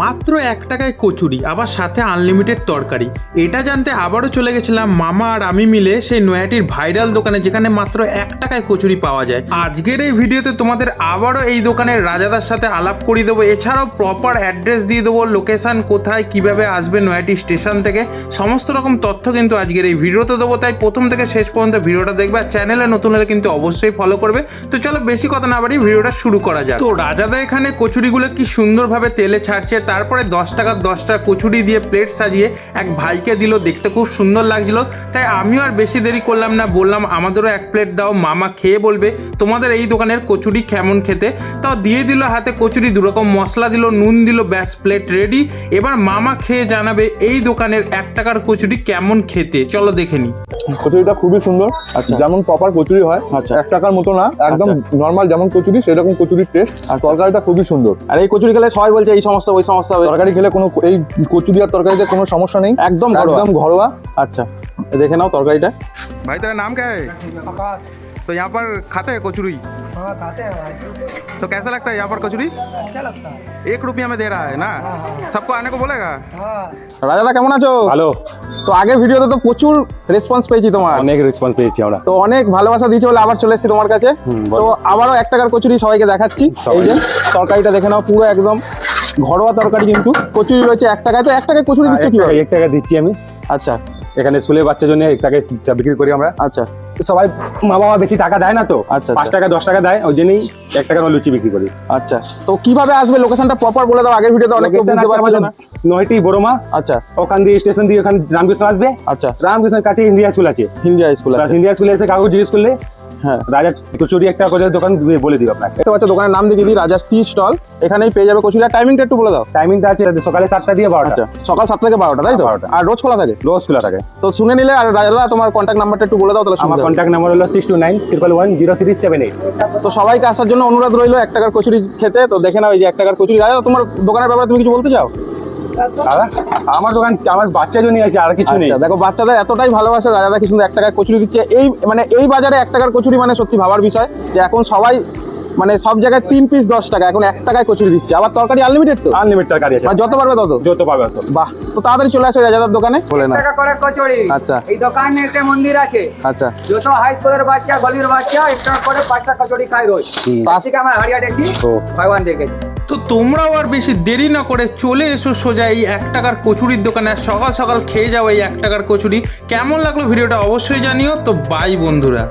মাত্র 1 টাকায় কচুরি, আবার সাথে আনলিমিটেড তরকারি। এটা জানতে আবারও চলে গেছিলাম মামা আর আমি মিলে সেই নয়াটির ভাইরাল দোকানে, যেখানে মাত্র 1 টাকায় কচুরি পাওয়া যায়। আজকের এই ভিডিওতে তোমাদের আবারও এই দোকানের রাজাদার সাথে আলাপ করিয়ে দেবো, এছাড়াও প্রপার অ্যাড্রেস দিয়ে দেবো, লোকেশান কোথায়, কিভাবে আসবে নয়াটি স্টেশন থেকে, সমস্ত রকম তথ্য কিন্তু আজকের এই ভিডিওতে দেবো। তাই প্রথম থেকে শেষ পর্যন্ত ভিডিওটা দেখবে, আর চ্যানেলে নতুন হলে কিন্তু অবশ্যই ফলো করবে। তো চলো বেশি কথা না বাড়ি ভিডিওটা শুরু করা যাক। তো রাজাদা এখানে কচুরিগুলো কি সুন্দরভাবে তেলে ছাড়ছে, তারপরে 10 টাকার 10টা কচুরি দিয়ে প্লেট সাজিয়ে এক ভাইকে দিল, দেখতে খুব সুন্দর লাগছিল। তাই আমিও আর বেশি দেরি করলাম না, বললাম আমাদেরও 1 প্লেট দাও, মামা খেয়ে বলবে তোমাদের এই দোকানের কচুরি কেমন খেতে। তাও দিয়ে দিল হাতে কচুরি, 2 রকম মশলা দিল, নুন দিল, ব্যাস প্লেট রেডি। এবার মামা খেয়ে জানাবে এই দোকানের 1 টাকার কচুরি কেমন খেতে, চলো দেখে নি। কচুরিটা খুবই সুন্দর, যেমন প্রপার কচুরি হয়, 1 টাকার মতো না, একদম নর্মাল যেমন কচুরি সেরকম কচুরির টেস্ট। আর তরকারিটা খুবই সুন্দর। আর এই কচুরি খেলে সবাই বলছে এই সমস্যা ওই সমস্যা হবে, তরকারি খেলে কোনো এই কচুরি আর তরকারিতে কোনো সমস্যা নেই, একদম ঘরোয়া। আচ্ছা দেখে নাও তরকারিটা। भाई तेरा नाम क्या है? तो यहाँ पर खाते हैं कचौरी? हाँ खाते हैं भाई। तो कैसा लगता है यहाँ पर कचौरी? अच्छा लगता है। 1 रुपया में दे रहा है ना? सबको आने को बोलेगा? हाँ রাজাদা কেমন আছো? ভালো, তো আগের ভিডিওতে তো প্রচুর রেসপন্স পেয়েছি তোমার, অনেক রেসপন্স পেয়েছি আমরা। তো অনেক ভালোবাসা দিয়েছো বলে আবার চলে এসেছি তোমার কাছে। বলো। তো আবারও 1 টাকার কচুরি সবাইকে দেখাচ্ছি। এই যে তরকারিটা দেখে নাও, পুরো একদম ঘরোয়া তরকারি, কিন্তু কচুরি রয়েছে 1 টাকায়। তো 1 টাকায় কচুরি দিচ্ছ কি? 1 টাকা দিচ্ছি আমি। আচ্ছা এখানে স্কুলের বাচ্চার জন্য 1 টাকায় বিক্রি করি আমরা। আচ্ছা সবাই মা বাবা বেশি টাকা দেয় না, তো আচ্ছা, 5 টাকা 10 টাকা দেয়, ওই জন্যই 1 টাকার লুচি বিক্রি করি। আচ্ছা, তো কিভাবে আসবে লোকেশনটা প্রপার বলে দাও। আগের ভিডিওতে অনেক Location আছে আমাদের নয়টি বড়মা, আচ্ছা ওখান দিয়ে স্টেশন দিয়ে ওখানে রামকৃষ্ণ আসবে। আচ্ছা, রামকৃষ্ণের কাছে ইন্ডিয়া স্কুল আছে, হিন্দি হাই স্কুল আছে। ইন্ডিয়া স্কুলে এসে কাগজ জিজ্ঞেস করলে হ্যাঁ, রাজা কচুরি 1 টাকা করে দোকান বলে দিব আপনাকে। দেখতে পাচ্ছ দোকানের নাম দেখিয়ে দিই, রাজা টি স্টল। এখানেই পেয়ে যাবে কচুরি। টাইমিংটা একটু বলে দাও। টাইমিংটা আছে সকালে 7টা দিয়ে 12টা। আচ্ছা, সকাল 7 থেকে 12টা, তাই তো? 12টা। আর রোজ খোলা থাকে? রোজ খোলা থাকে। তো শুনে নিলে। আর রাজা তোমার কন্ট্যাক্ট নাম্বারটা একটু বলে দাও তাহলে। আমার কন্ট্যাক্ট নাম্বার হলো 6291110378। তো সবাইকে আসার জন্য অনুরোধ রইলো 1 টাকার কচুরি খেতে। তো দেখে নাও এই যে 1 টাকার কচুরি। রাজা তোমার দোকানের ব্যাপারে তুমি কিছু বলতে চাও? দাদা আমার দোকান আমার বাচ্চার জন্য আছে, আর কিছু নেই। আচ্ছা, দেখো বাচ্চাদের এতটাই ভালোবাসা, রাজাদা কি সুন্দর 1 টাকায় কচুরি দিচ্ছে। এই মানে এই বাজারে 1 টাকার কচুরি মানে সত্যি ভাবার বিষয়, যে এখন সবাই মানে সব জায়গায় 3 পিস 10 টাকা, এখন 1 টাকায় কচুরি দিচ্ছে। আবার তরকারি আনলিমিটেড, তো আনলিমিটেড তরকারি আছে, মানে যত পারবে তত। যত পাবে তত। বাহ, তো তাড়াতাড়ি চলে আসো রাজাদার দোকানে। বলে না। টাকা করে কচুরি। আচ্ছা। এই দোকানে একটা মন্দির আছে, আচ্ছা, যত হাই স্কুলের বাচ্চা গলির বাচ্চা 1 টাকা করে 5টা কচুরি খায় রোজ। আজকে আমার হারিয়া দেখি ভগবান দেখেছি। তো তোমরাও আর বেশি দেরি না করে চলে এসো সোজা এই 1 টাকার কচুরির দোকানে, আর সকাল সকাল খেয়ে যাও এই 1 টাকার কচুরি। কেমন লাগলো ভিডিওটা অবশ্যই জানিও। তো বাই বন্ধুরা।